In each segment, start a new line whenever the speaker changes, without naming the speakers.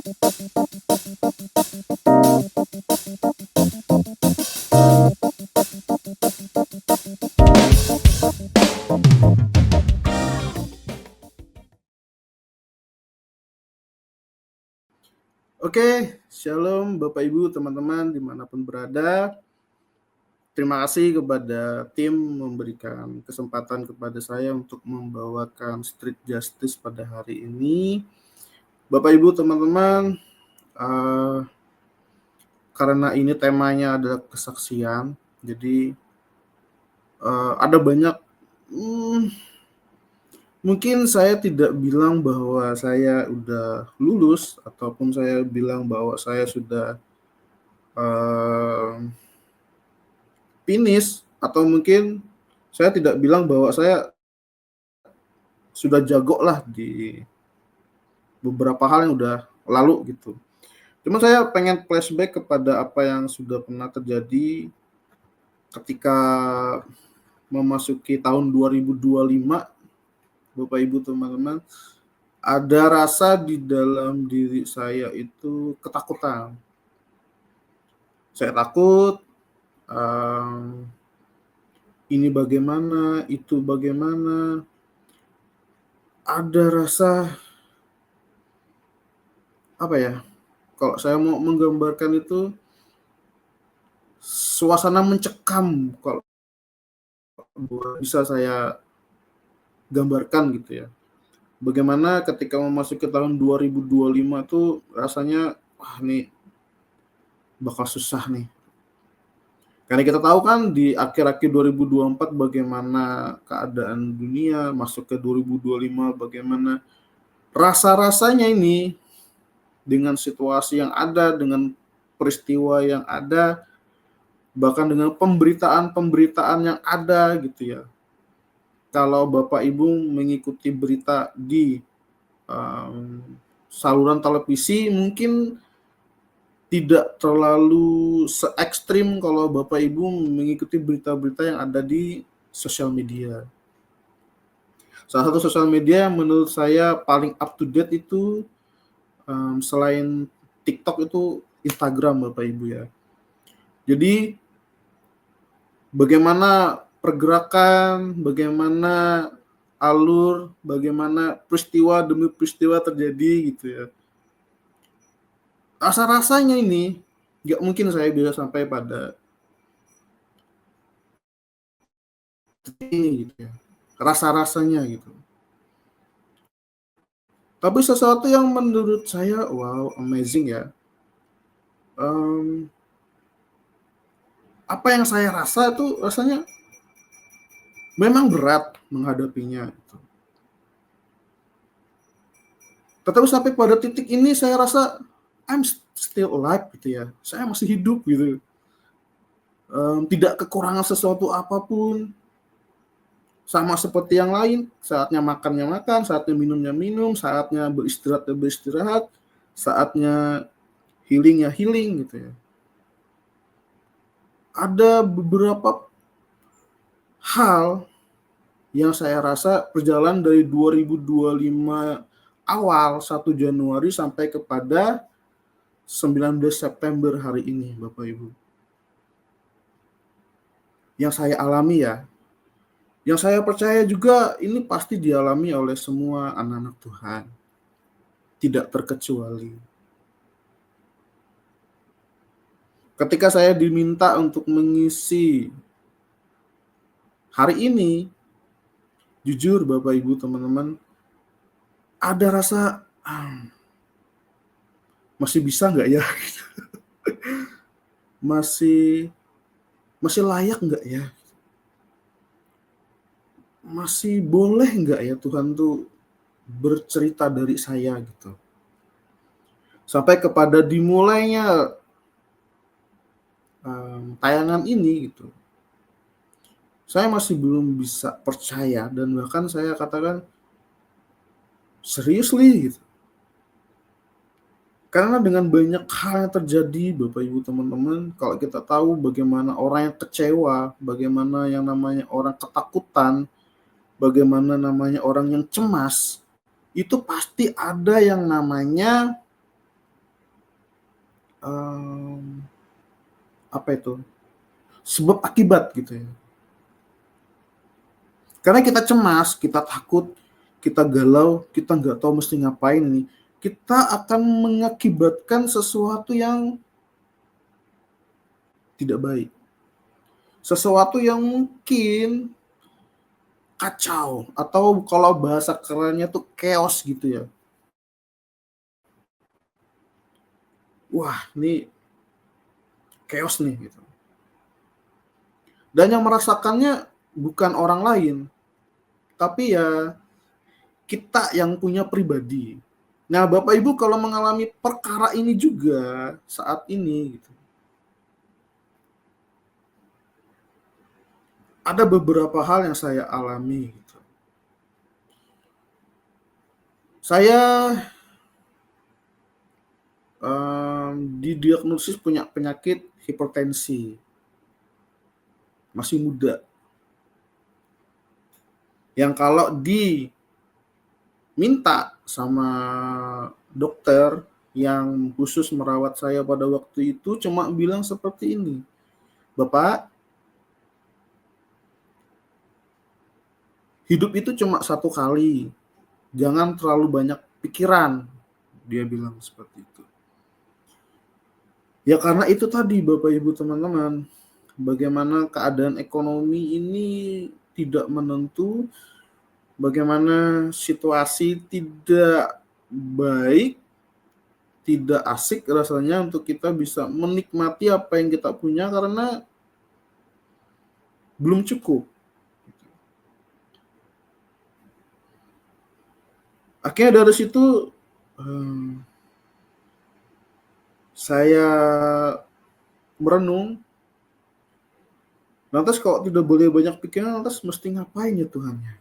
Oke, shalom Bapak Ibu, teman-teman dimanapun berada. Terima kasih kepada tim memberikan kesempatan kepada saya untuk membawakan Street Justice pada hari ini. Bapak Ibu, teman-teman, karena ini temanya adalah kesaksian, jadi ada banyak mungkin saya tidak bilang bahwa saya udah lulus ataupun saya bilang bahwa saya sudah finish, atau mungkin saya tidak bilang bahwa saya sudah jago lah di beberapa hal yang udah lalu gitu. Cuma saya pengen flashback kepada apa yang sudah pernah terjadi ketika memasuki tahun 2025, Bapak Ibu teman-teman. Ada rasa di dalam diri saya itu ketakutan. Saya takut ini bagaimana, itu bagaimana. Ada rasa apa ya? Kalau saya mau menggambarkan itu suasana mencekam, kalau bisa saya gambarkan gitu ya. Bagaimana ketika memasuki tahun 2025 tuh rasanya, wah nih bakal susah nih. Karena kita tahu kan di akhir-akhir 2024 bagaimana keadaan dunia, masuk ke 2025 bagaimana rasa-rasanya ini dengan situasi yang ada, dengan peristiwa yang ada, bahkan dengan pemberitaan-pemberitaan yang ada gitu ya. Kalau Bapak Ibu mengikuti berita di saluran televisi mungkin tidak terlalu se-ekstrim kalau Bapak Ibu mengikuti berita-berita yang ada di sosial media. Salah satu sosial media yang menurut saya paling up to date itu selain TikTok itu Instagram, Bapak Ibu ya. Jadi bagaimana pergerakan, bagaimana alur, bagaimana peristiwa demi peristiwa terjadi gitu ya. Rasa-rasanya ini nggak mungkin saya bisa sampai pada ini gitu ya. Rasa-rasanya gitu. Tapi sesuatu yang menurut saya wow amazing ya. Apa yang saya rasa itu rasanya memang berat menghadapinya. Gitu. Tetapi sampai pada titik ini saya rasa I'm still alive gitu ya. Saya masih hidup gitu. Tidak kekurangan sesuatu apapun. Sama seperti yang lain, saatnya makannya makan, saatnya minumnya minum, saatnya beristirahat ya beristirahat, saatnya healing ya healing gitu ya. Ada beberapa hal yang saya rasa perjalanan dari 2025 awal 1 Januari sampai kepada 19 September hari ini, Bapak Ibu. Yang saya alami ya. Yang saya percaya juga ini pasti dialami oleh semua anak-anak Tuhan. Tidak terkecuali. Ketika saya diminta untuk mengisi hari ini, jujur Bapak Ibu teman-teman, ada rasa masih bisa nggak ya? masih layak nggak ya? Masih boleh nggak ya Tuhan tuh bercerita dari saya gitu? Sampai kepada dimulainya tayangan ini gitu. Saya masih belum bisa percaya dan bahkan saya katakan seriously gitu. Karena dengan banyak hal yang terjadi Bapak Ibu teman-teman, kalau kita tahu bagaimana orang yang kecewa, bagaimana yang namanya orang ketakutan, bagaimana namanya orang yang cemas, itu pasti ada yang namanya mmm, apa itu, sebab akibat gitu ya. Karena kita cemas, kita takut, kita galau, kita nggak tahu mesti ngapain nih, kita akan mengakibatkan sesuatu yang tidak baik, sesuatu yang mungkin kacau atau kalau bahasa kerennya tuh chaos gitu ya. Wah, ini chaos nih gitu. Dan yang merasakannya bukan orang lain, tapi ya kita yang punya pribadi. Nah, Bapak Ibu kalau mengalami perkara ini juga saat ini gitu, ada beberapa hal yang saya alami gitu. Saya didiagnosis punya penyakit hipertensi, masih muda. Yang kalau diminta sama dokter yang khusus merawat saya pada waktu itu cuma bilang seperti ini, "Bapak, hidup itu cuma satu kali, jangan terlalu banyak pikiran." Dia bilang seperti itu. Ya karena itu tadi Bapak Ibu teman-teman, bagaimana keadaan ekonomi ini tidak menentu, bagaimana situasi tidak baik, tidak asik rasanya untuk kita bisa menikmati apa yang kita punya karena belum cukup. Akhirnya dari situ saya merenung, lantas kalau tidak boleh banyak pikiran, lantas mesti ngapain ya Tuhan ya?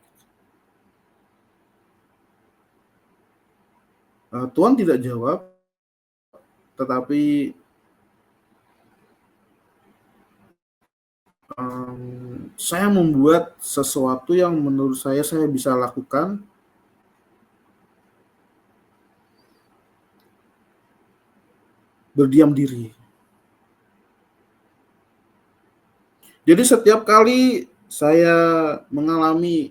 Tuhan tidak jawab, tetapi saya membuat sesuatu yang menurut saya bisa lakukan, berdiam diri. Jadi setiap kali saya mengalami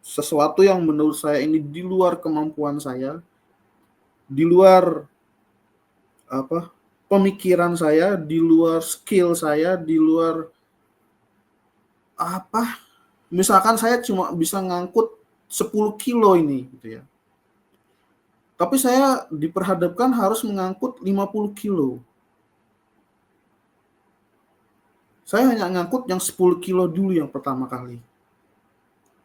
sesuatu yang menurut saya ini di luar kemampuan saya, di luar apa pemikiran saya, di luar skill saya, di luar apa, misalkan saya cuma bisa ngangkut 10 kilo ini gitu ya. Tapi saya diperhadapkan harus mengangkut 50 kilo. Saya hanya ngangkut yang 10 kilo dulu yang pertama kali.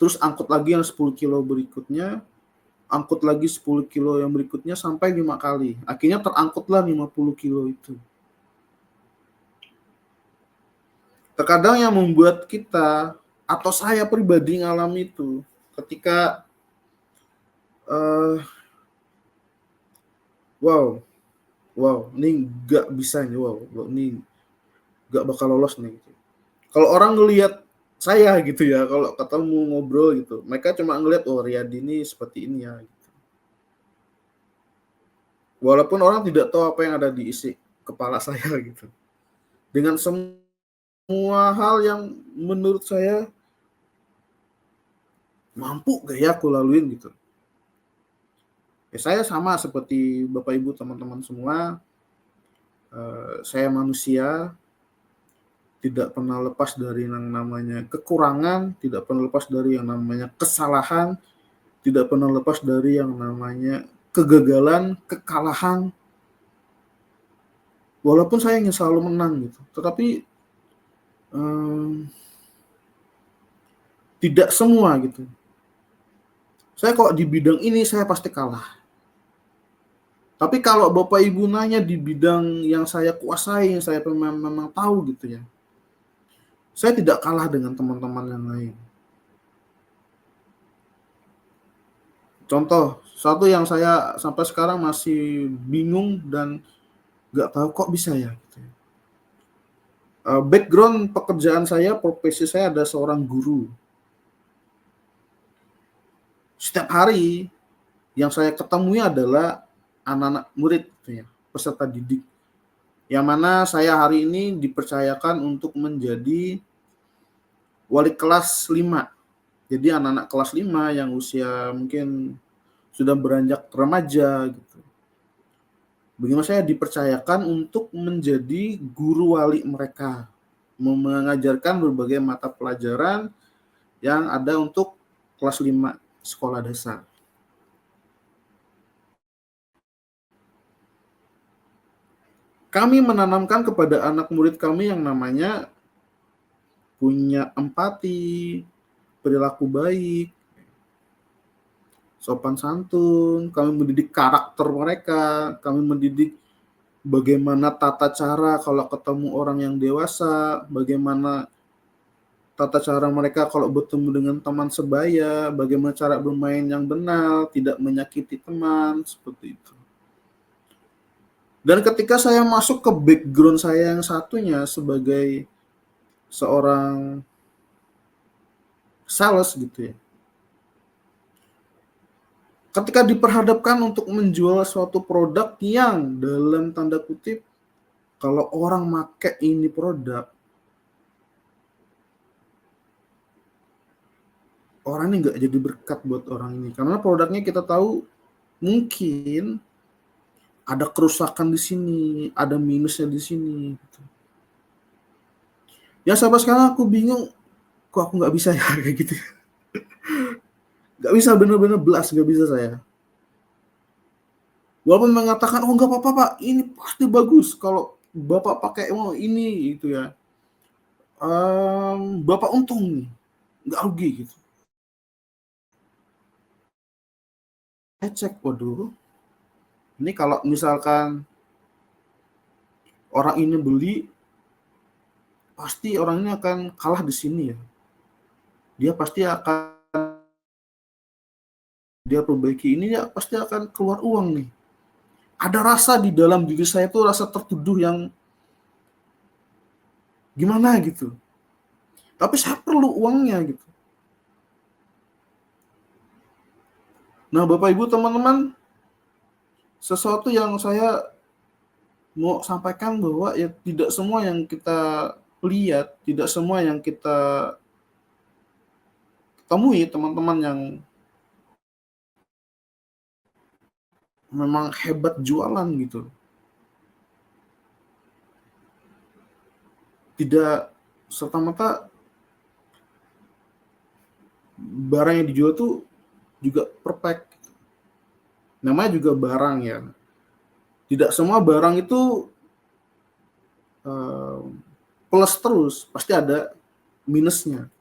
Terus angkut lagi yang 10 kilo berikutnya, angkut lagi 10 kilo yang berikutnya sampai 5 kali. Akhirnya terangkutlah 50 kilo itu. Terkadang yang membuat kita atau saya pribadi ngalami itu ketika wow, ini nggak bisa nih, ini nggak bakal lolos nih. Gitu. Kalau orang ngelihat saya gitu ya, kalau ketemu ngobrol gitu, mereka cuma ngelihat oh Riyadi ini seperti ini ya. Gitu. Walaupun orang tidak tahu apa yang ada di isi kepala saya gitu. Dengan semua hal yang menurut saya mampu gak ya aku laluin gitu. Ya, saya sama seperti Bapak Ibu teman-teman semua, saya manusia, tidak pernah lepas dari yang namanya kekurangan, tidak pernah lepas dari yang namanya kesalahan, tidak pernah lepas dari yang namanya kegagalan, kekalahan. Walaupun saya ingin selalu menang gitu, tetapi tidak semua gitu. Saya kok di bidang ini saya pasti kalah. Tapi kalau Bapak Ibu nanya di bidang yang saya kuasai, yang saya memang tahu gitu ya, saya tidak kalah dengan teman-teman yang lain. Contoh, satu yang saya sampai sekarang masih bingung dan nggak tahu kok bisa ya. Gitu. Background pekerjaan saya, profesi saya ada seorang guru. Setiap hari yang saya ketemui adalah anak-anak murid, gitu ya, peserta didik. yang mana saya hari ini dipercayakan untuk menjadi wali kelas 5. Jadi anak-anak kelas 5 yang usia mungkin sudah beranjak remaja gitu. Bagaimana saya dipercayakan untuk menjadi guru wali mereka, mengajarkan berbagai mata pelajaran yang ada untuk kelas 5 sekolah dasar. Kami menanamkan kepada anak murid kami yang namanya punya empati, perilaku baik, sopan santun, kami mendidik karakter mereka, kami mendidik bagaimana tata cara kalau ketemu orang yang dewasa, bagaimana tata cara mereka kalau bertemu dengan teman sebaya, bagaimana cara bermain yang benar, tidak menyakiti teman, seperti itu. Dan ketika saya masuk ke background saya yang satunya sebagai seorang sales gitu ya. Ketika diperhadapkan untuk menjual suatu produk yang dalam tanda kutip kalau orang make ini produk, orang ini nggak jadi berkat buat orang ini. Karena produknya kita tahu mungkin ada kerusakan di sini, ada minusnya di sini. Gitu. Ya sampai sekarang aku bingung, kok aku nggak bisa ya kayak gitu. Nggak bisa bener-bener belas, nggak bisa saya. Walaupun mengatakan, oh nggak apa-apa Pak, ini pasti bagus kalau Bapak pakai ini gitu ya. Bapak untung nih, nggak rugi gitu. Saya cek, waduh, ini kalau misalkan orang ini beli, pasti orang ini akan kalah di sini ya. Dia pasti akan dia perbaiki ini ya pasti akan keluar uang nih. Ada rasa di dalam diri saya itu rasa tertuduh yang gimana gitu. Tapi saya perlu uangnya gitu. Nah, Bapak Ibu teman-teman, sesuatu yang saya mau sampaikan bahwa ya tidak semua yang kita lihat, tidak semua yang kita temui teman-teman yang memang hebat jualan gitu. Tidak serta-merta barang yang dijual tuh juga perfect. Namanya juga barang ya. Tidak semua barang itu plus terus, pasti ada minusnya.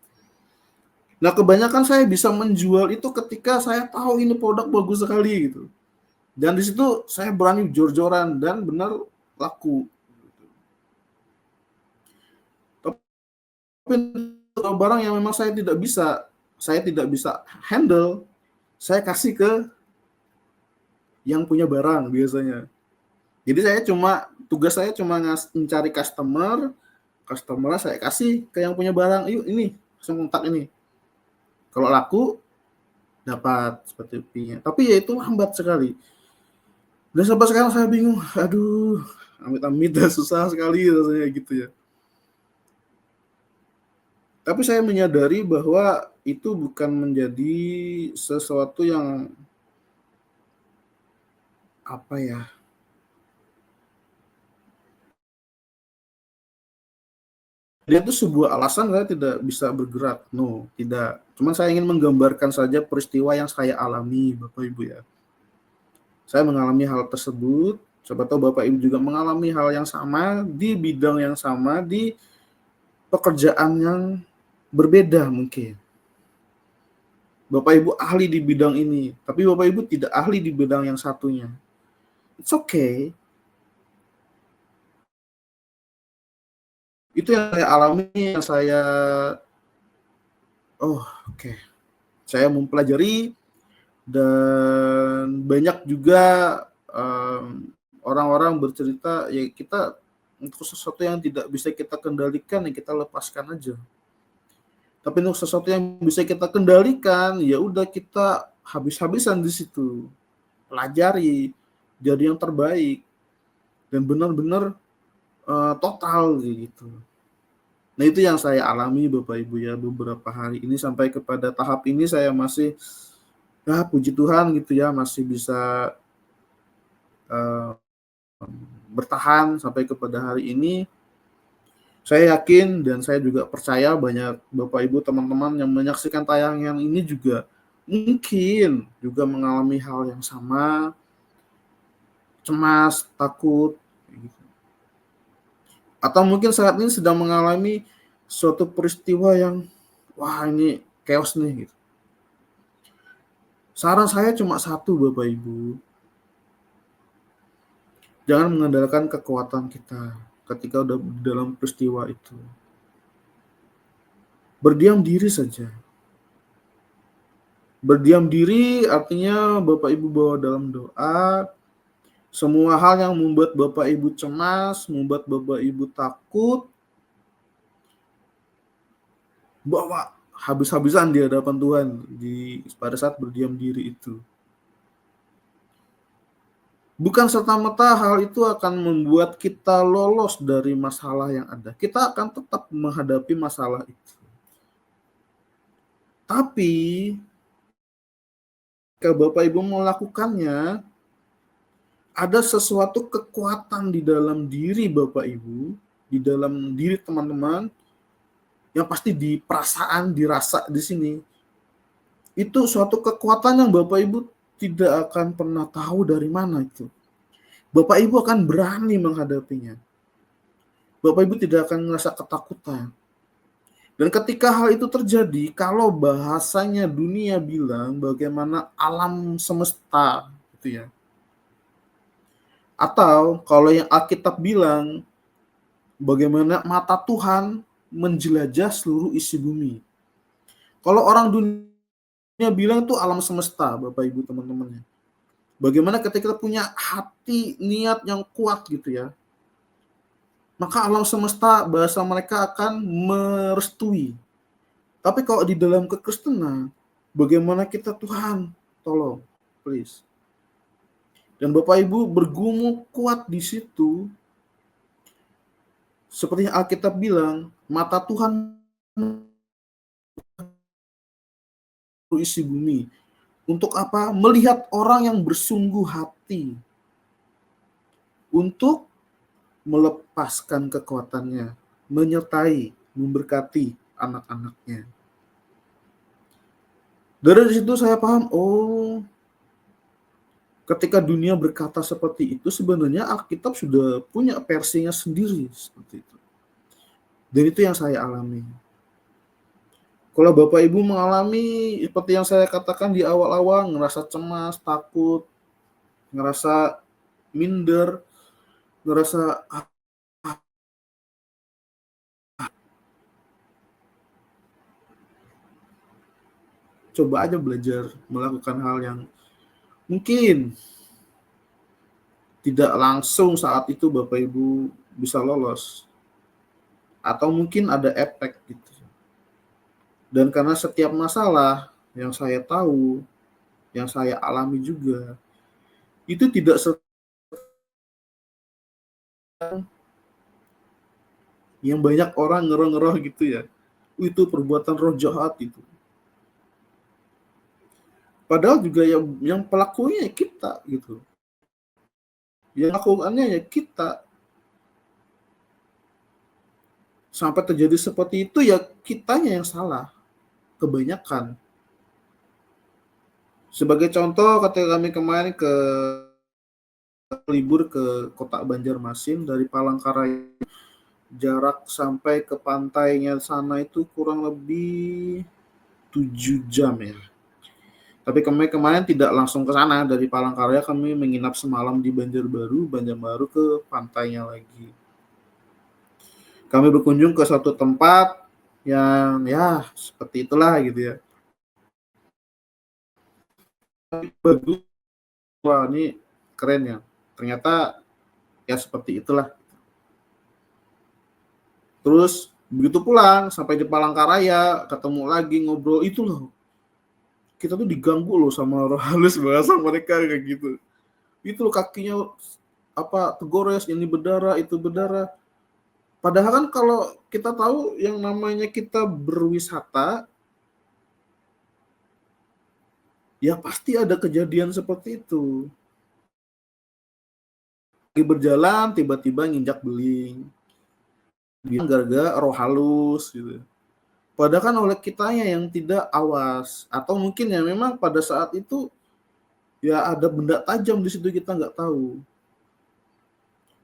Nah, kebanyakan saya bisa menjual itu ketika saya tahu ini produk bagus sekali gitu. Dan di situ saya berani jor-joran dan benar laku. Tapi barang yang memang saya tidak bisa handle, saya kasih ke yang punya barang biasanya. Jadi tugas saya cuma mencari customer saya kasih ke yang punya barang, yuk ini, langsung kontak ini. Kalau laku, dapat seperti itu. Tapi ya itu lambat sekali. Dan sampai sekarang saya bingung, aduh, amit-amit dah susah sekali rasanya gitu ya. Tapi saya menyadari bahwa itu bukan menjadi sesuatu yang apa ya, dia itu sebuah alasan saya tidak bisa bergerak. No, tidak. Cuman saya ingin menggambarkan saja peristiwa yang saya alami, Bapak Ibu ya. Saya mengalami hal tersebut, siapa tahu Bapak Ibu juga mengalami hal yang sama, di bidang yang sama, di pekerjaan yang berbeda mungkin. Bapak Ibu ahli di bidang ini, tapi Bapak Ibu tidak ahli di bidang yang satunya. It's okay. Itu yang saya alami, yang saya oke. Saya mempelajari dan banyak juga orang-orang bercerita ya kita untuk sesuatu yang tidak bisa kita kendalikan ya kita lepaskan aja. Tapi untuk sesuatu yang bisa kita kendalikan ya udah kita habis-habisan di situ. Pelajari, jadi yang terbaik dan benar-benar total gitu. Nah itu yang saya alami Bapak Ibu ya beberapa hari ini sampai kepada tahap ini saya masih ya puji Tuhan gitu ya masih bisa uh, bertahan sampai kepada hari ini. Saya yakin dan saya juga percaya banyak Bapak Ibu teman-teman yang menyaksikan tayangan ini juga mungkin juga mengalami hal yang sama, cemas, takut, gitu. Atau mungkin saat ini sedang mengalami suatu peristiwa yang wah ini chaos nih gitu. Saran saya cuma satu Bapak Ibu, jangan mengandalkan kekuatan kita ketika udah dalam peristiwa itu. Berdiam diri saja. Berdiam diri artinya Bapak Ibu bawa dalam doa. Semua hal yang membuat Bapak Ibu cemas, membuat Bapak Ibu takut, bawa habis-habisan di hadapan Tuhan pada saat berdiam diri itu. Bukan serta-merta hal itu akan membuat kita lolos dari masalah yang ada. Kita akan tetap menghadapi masalah itu. Tapi, jika Bapak Ibu melakukannya, ada sesuatu kekuatan di dalam diri Bapak Ibu, di dalam diri teman-teman, yang pasti di perasaan, dirasa di sini. Itu suatu kekuatan yang Bapak Ibu tidak akan pernah tahu dari mana itu. Bapak Ibu akan berani menghadapinya. Bapak Ibu tidak akan merasa ketakutan. Dan ketika hal itu terjadi, kalau bahasanya dunia bilang bagaimana alam semesta, gitu ya. Atau kalau yang Alkitab bilang bagaimana mata Tuhan menjelajah seluruh isi bumi. Kalau orang dunia bilang itu alam semesta, Bapak Ibu teman-temannya. Bagaimana ketika kita punya hati, niat yang kuat gitu ya. Maka alam semesta bahasa mereka akan merestui. Tapi kalau di dalam kekristenan, bagaimana kita Tuhan, tolong, please. Dan Bapak Ibu bergumul kuat di situ. Seperti yang Alkitab bilang, mata Tuhan isi bumi. Untuk apa? Melihat orang yang bersungguh hati. Untuk melepaskan kekuatannya, menyertai, memberkati anak-anaknya. Dari situ saya paham, oh, ketika dunia berkata seperti itu, sebenarnya Alkitab sudah punya versinya sendiri seperti itu. Dan itu yang saya alami. Kalau Bapak Ibu mengalami seperti yang saya katakan di awal-awal, ngerasa cemas, takut, ngerasa minder, ngerasa coba aja belajar melakukan hal yang mungkin tidak langsung saat itu Bapak Ibu bisa lolos. Atau mungkin ada efek gitu. Dan karena setiap masalah yang saya tahu, yang saya alami juga, itu tidak yang banyak orang ngeroh-ngeroh gitu ya. Itu perbuatan roh jahat itu. Padahal juga yang pelakunya kita gitu. Yang lakukannya ya kita. Sampai terjadi seperti itu ya kitanya yang salah. Kebanyakan. Sebagai contoh ketika kami kemarin libur ke kota Banjarmasin dari Palangkaraya, jarak sampai ke pantainya sana itu kurang lebih 7 jam ya. Tapi kami kemarin tidak langsung ke sana, dari Palangkaraya kami menginap semalam di Banjarbaru ke pantainya lagi. Kami berkunjung ke suatu tempat yang ya seperti itulah gitu ya. Bagus, wah ini keren ya. Ternyata ya seperti itulah. Terus begitu pulang sampai di Palangkaraya ketemu lagi ngobrol itu loh. Kita tuh diganggu loh sama roh halus bahasa mereka kayak gitu. Itu loh kakinya apa tergores, ini berdarah, itu berdarah. Padahal kan kalau kita tahu yang namanya kita berwisata, ya pasti ada kejadian seperti itu. Lagi berjalan tiba-tiba nginjak beling, gara-gara roh halus gitu. Padahal kan oleh kitanya yang tidak awas, atau mungkin ya memang pada saat itu ya ada benda tajam di situ kita nggak tahu.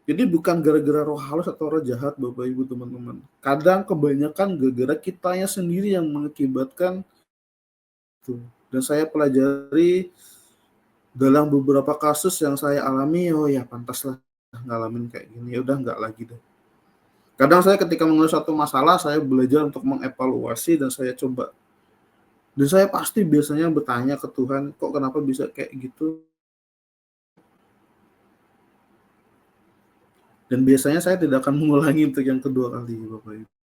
Jadi bukan gara-gara roh halus atau roh jahat Bapak Ibu teman-teman. Kadang kebanyakan gara-gara kitanya sendiri yang mengakibatkan itu. Dan saya pelajari dalam beberapa kasus yang saya alami, oh ya pantaslah ngalamin kayak gini, ya udah nggak lagi deh. Kadang saya ketika mengalami satu masalah, saya belajar untuk mengevaluasi dan saya coba. Dan saya pasti biasanya bertanya ke Tuhan, kok kenapa bisa kayak gitu? Dan biasanya saya tidak akan mengulangi untuk yang kedua kali, Bapak Ibu.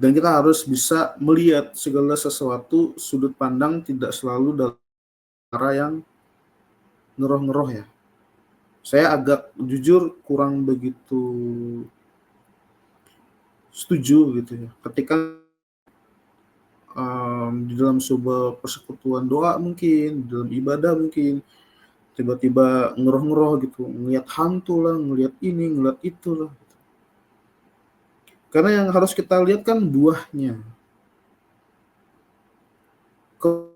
Dan kita harus bisa melihat segala sesuatu sudut pandang tidak selalu dalam cara yang ngeroh-ngeroh ya. Saya agak jujur kurang begitu setuju gitu ya. Ketika di dalam sebuah persekutuan doa mungkin, di dalam ibadah mungkin, tiba-tiba ngeroh-ngeroh gitu, ngelihat hantu lah, ngelihat ini, ngelihat itu lah. Karena yang harus kita lihat kan buahnya. Kalau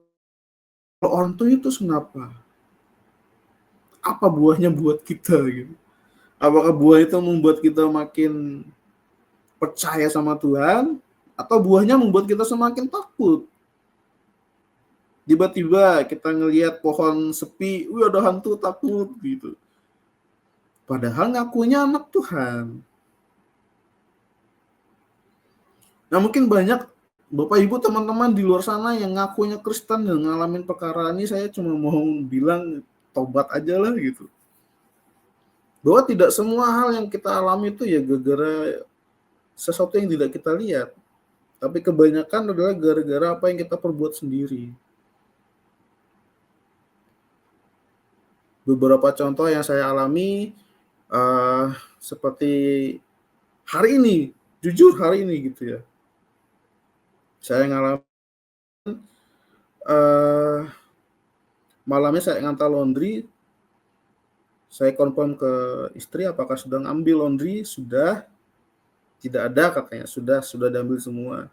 orang tuh itu kenapa? Apa buahnya buat kita gitu? Apakah buah itu membuat kita makin percaya sama Tuhan, atau buahnya membuat kita semakin takut? Tiba-tiba kita ngelihat pohon sepi, wih ada hantu, takut gitu. Padahal ngakunya anak Tuhan. Nah mungkin banyak Bapak Ibu teman-teman di luar sana yang ngakunya Kristen dan ngalamin perkara ini, saya cuma mau bilang tobat aja lah gitu. Bahwa tidak semua hal yang kita alami itu ya gara-gara sesuatu yang tidak kita lihat. Tapi kebanyakan adalah gara-gara apa yang kita perbuat sendiri. Beberapa contoh yang saya alami seperti hari ini, jujur hari ini gitu ya. Saya ngalamin malamnya saya ngantar laundry, saya konfirm ke istri apakah sudah ngambil laundry, sudah, tidak ada katanya, sudah diambil semua.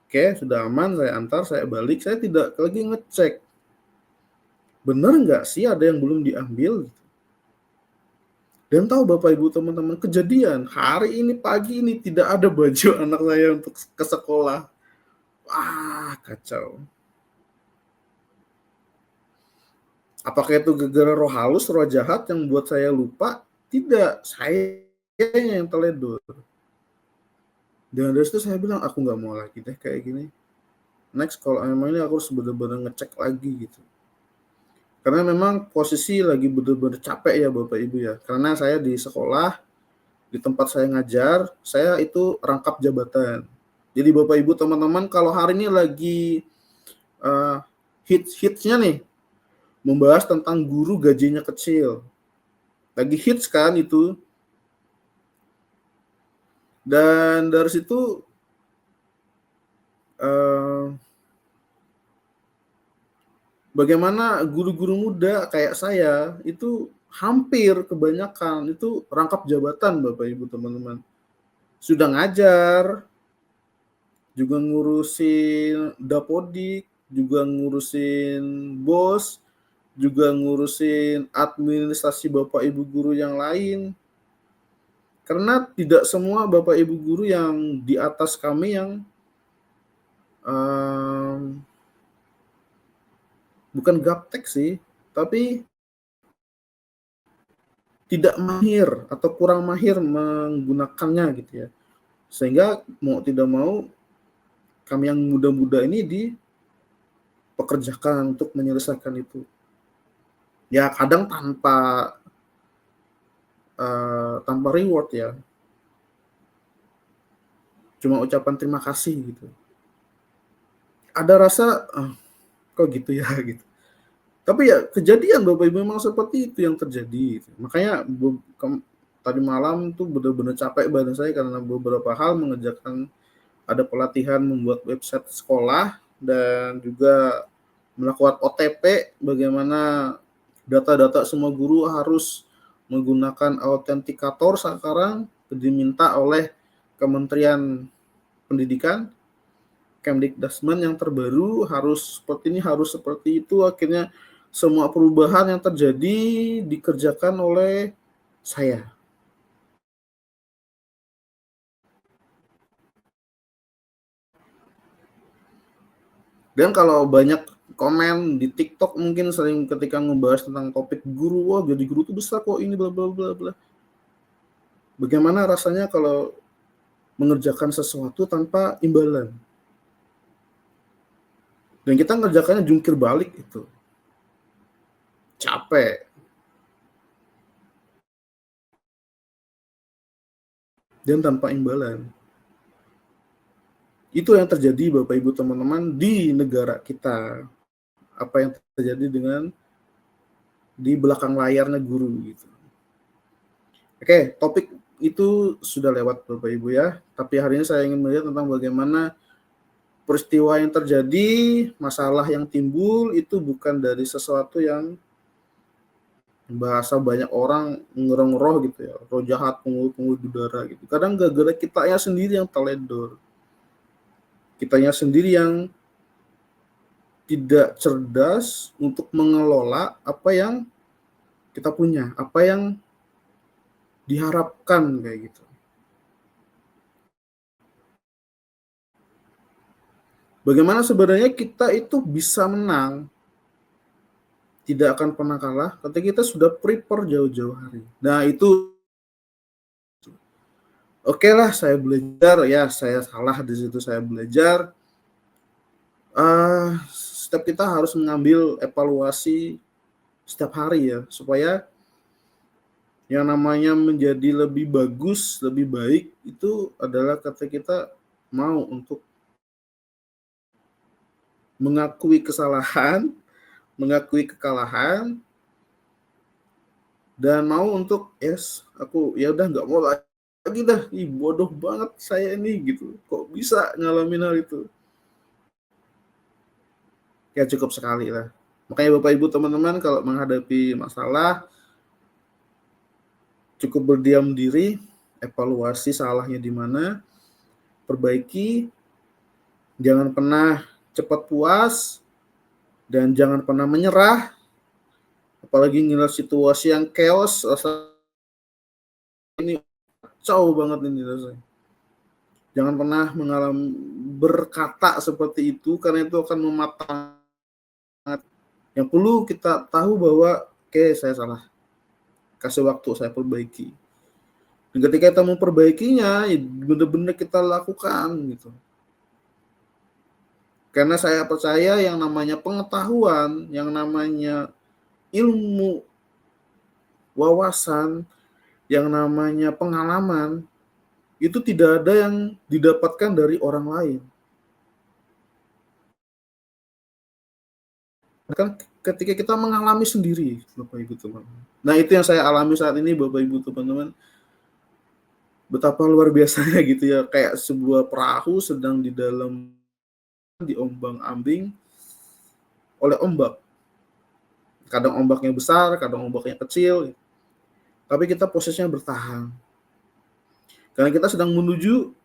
Oke, sudah aman, saya antar, saya balik, saya tidak lagi ngecek. Benar nggak sih ada yang belum diambil? Dan tahu Bapak Ibu teman-teman, kejadian hari ini pagi ini tidak ada baju anak saya untuk ke sekolah. Wah, kacau. Apakah itu gara-gara roh halus, roh jahat yang buat saya lupa? Tidak, saya yang teledor. Dan dari situ saya bilang, aku nggak mau lagi deh kayak gini. Next, kalau memang ini aku harus benar-benar ngecek lagi gitu. Karena memang posisi lagi benar-benar capek ya Bapak Ibu ya. Karena saya di sekolah, di tempat saya ngajar, saya itu rangkap jabatan. Jadi Bapak Ibu teman-teman, kalau hari ini lagi hits-hitsnya nih, membahas tentang guru gajinya kecil. Lagi hits kan itu. Dan dari situ bagaimana guru-guru muda kayak saya itu hampir kebanyakan itu rangkap jabatan Bapak Ibu teman-teman. Sudah ngajar, juga ngurusin dapodik, juga ngurusin bos, juga ngurusin administrasi Bapak Ibu guru yang lain. Karena tidak semua Bapak Ibu guru yang di atas kami yang bukan gaptek sih, tapi tidak mahir atau kurang mahir menggunakannya gitu ya. Sehingga mau tidak mau kami yang muda-muda ini dipekerjakan untuk menyelesaikan itu. Ya kadang tanpa reward ya. Cuma ucapan terima kasih gitu. Ada rasa kok gitu ya gitu. Tapi ya kejadian Bapak Ibu memang seperti itu yang terjadi. Makanya tadi malam tuh benar-benar capek badan saya karena beberapa hal mengerjakan, ada pelatihan membuat website sekolah dan juga melakukan OTP, bagaimana data-data semua guru harus menggunakan autentikator sekarang diminta oleh Kementerian Pendidikan, Kemdikbudrismen yang terbaru harus seperti ini, harus seperti itu. Akhirnya semua perubahan yang terjadi dikerjakan oleh saya. Dan kalau banyak komen di TikTok mungkin sering ketika ngebahas tentang topik guru, wah jadi guru itu besar kok ini bla bla bla bla. Bagaimana rasanya kalau mengerjakan sesuatu tanpa imbalan? Dan kita ngerjakannya jungkir balik itu. Capek. Dan tanpa imbalan. Itu yang terjadi Bapak Ibu teman-teman di negara kita. Apa yang terjadi dengan di belakang layarnya guru gitu. Oke, topik itu sudah lewat Bapak Ibu ya. Tapi hari ini saya ingin melihat tentang bagaimana peristiwa yang terjadi, masalah yang timbul itu bukan dari sesuatu yang bahasa banyak orang ngeroh gitu ya, roh jahat, pengul-pengul udara gitu. Kadang gara-gara kitanya sendiri yang teledor, kitanya sendiri yang tidak cerdas untuk mengelola apa yang kita punya, apa yang diharapkan kayak gitu. Bagaimana sebenarnya kita itu bisa menang, tidak akan pernah kalah ketika kita sudah prepare jauh-jauh hari. Nah itu oke lah, saya belajar ya, saya salah di situ, saya belajar. Setiap kita harus mengambil evaluasi setiap hari ya, supaya yang namanya menjadi lebih bagus, lebih baik itu adalah ketika kita mau untuk mengakui kesalahan, mengakui kekalahan, dan mau untuk yes, aku ya udah nggak mau lagi dah, ih bodoh banget saya ini gitu, kok bisa ngalamin hal itu. Ya cukup sekali lah. Makanya Bapak Ibu teman-teman kalau menghadapi masalah cukup berdiam diri, evaluasi salahnya di mana, perbaiki, jangan pernah cepat puas dan jangan pernah menyerah. Apalagi ngeliat situasi yang chaos, ini kacau banget ini rasanya. Jangan pernah mengalami berkata seperti itu karena itu akan mematahkan. Yang perlu kita tahu bahwa oke, saya salah. Kasih waktu saya perbaiki. Dan ketika kita memperbaikinya, ya benar-benar kita lakukan gitu. Karena saya percaya yang namanya pengetahuan, yang namanya ilmu, wawasan, yang namanya pengalaman, itu tidak ada yang didapatkan dari orang lain. Kan ketika kita mengalami sendiri, Bapak Ibu teman-teman. Nah itu yang saya alami saat ini Bapak Ibu teman-teman. Betapa luar biasanya gitu ya, kayak sebuah perahu sedang di dalam diombang-ambing oleh ombak. Kadang ombaknya besar, kadang ombaknya kecil, tapi kita posisinya bertahan. Karena kita sedang menuju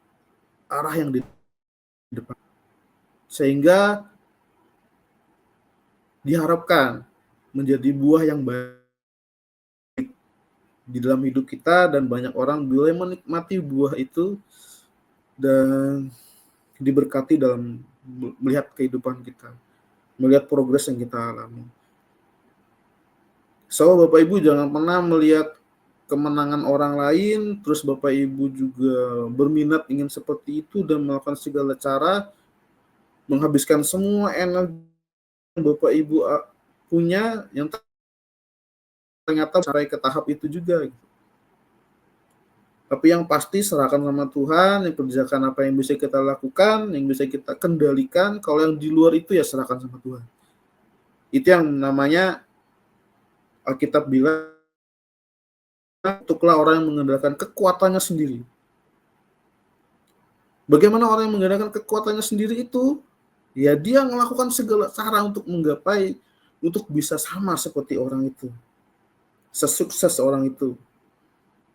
arah yang di depan. Sehingga diharapkan menjadi buah yang baik di dalam hidup kita dan banyak orang boleh menikmati buah itu dan diberkati dalam melihat kehidupan kita, melihat progres yang kita alami. So Bapak Ibu jangan pernah melihat kemenangan orang lain, terus Bapak Ibu juga berminat ingin seperti itu dan melakukan segala cara, menghabiskan semua energi yang Bapak Ibu punya yang ternyata sampai ke tahap itu juga. Tapi yang pasti serahkan sama Tuhan, yang kerjakan apa yang bisa kita lakukan, yang bisa kita kendalikan. Kalau yang di luar itu ya serahkan sama Tuhan. Itu yang namanya Alkitab bilang Untuklah orang yang mengandalkan kekuatannya sendiri. Bagaimana orang yang mengandalkan kekuatannya sendiri itu? Ya dia melakukan segala cara untuk menggapai, untuk bisa sama seperti orang itu, sesukses orang itu.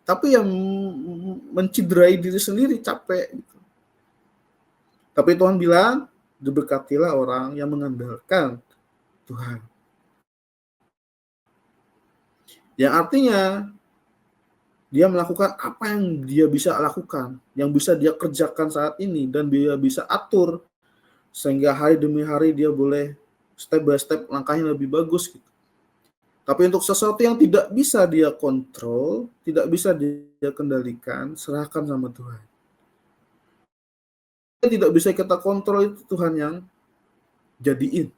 Tapi yang menciderai diri sendiri, capek. Gitu. Tapi Tuhan bilang, diberkatilah orang yang mengandalkan Tuhan. Yang artinya, dia melakukan apa yang dia bisa lakukan, yang bisa dia kerjakan saat ini, dan dia bisa atur, sehingga hari demi hari dia boleh step by step langkahnya lebih bagus. Gitu. Tapi untuk sesuatu yang tidak bisa dia kontrol, tidak bisa dia kendalikan, serahkan sama Tuhan. Yang tidak bisa kita kontrol itu Tuhan yang jadiin.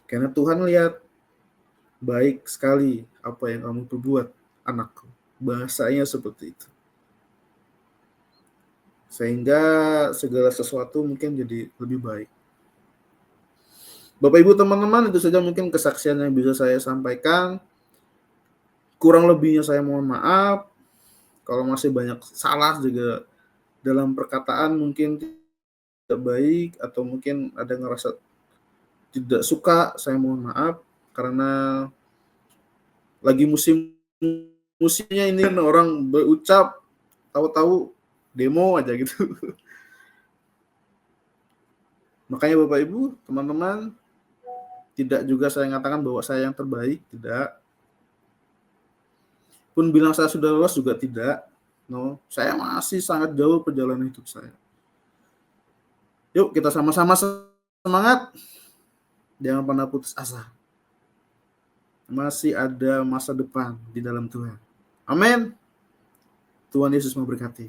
Karena Tuhan lihat, baik sekali apa yang kamu perbuat, anakku. Bahasanya seperti itu. Sehingga segala sesuatu mungkin jadi lebih baik. Bapak Ibu teman-teman, itu saja mungkin kesaksian yang bisa saya sampaikan. Kurang lebihnya saya mohon maaf. Kalau masih banyak salah juga dalam perkataan mungkin tidak baik, atau mungkin ada yang ngerasa tidak suka, saya mohon maaf. Karena lagi musimnya ini kan orang berucap, tahu-tahu demo aja gitu. Makanya Bapak Ibu, teman-teman, tidak juga saya mengatakan bahwa saya yang terbaik, tidak. Pun bilang saya sudah lolos juga tidak. No, saya masih sangat jauh perjalanan hidup saya. Yuk kita sama-sama semangat. Jangan pernah putus asa. Masih ada masa depan di dalam Tuhan. Amin. Tuhan Yesus memberkati.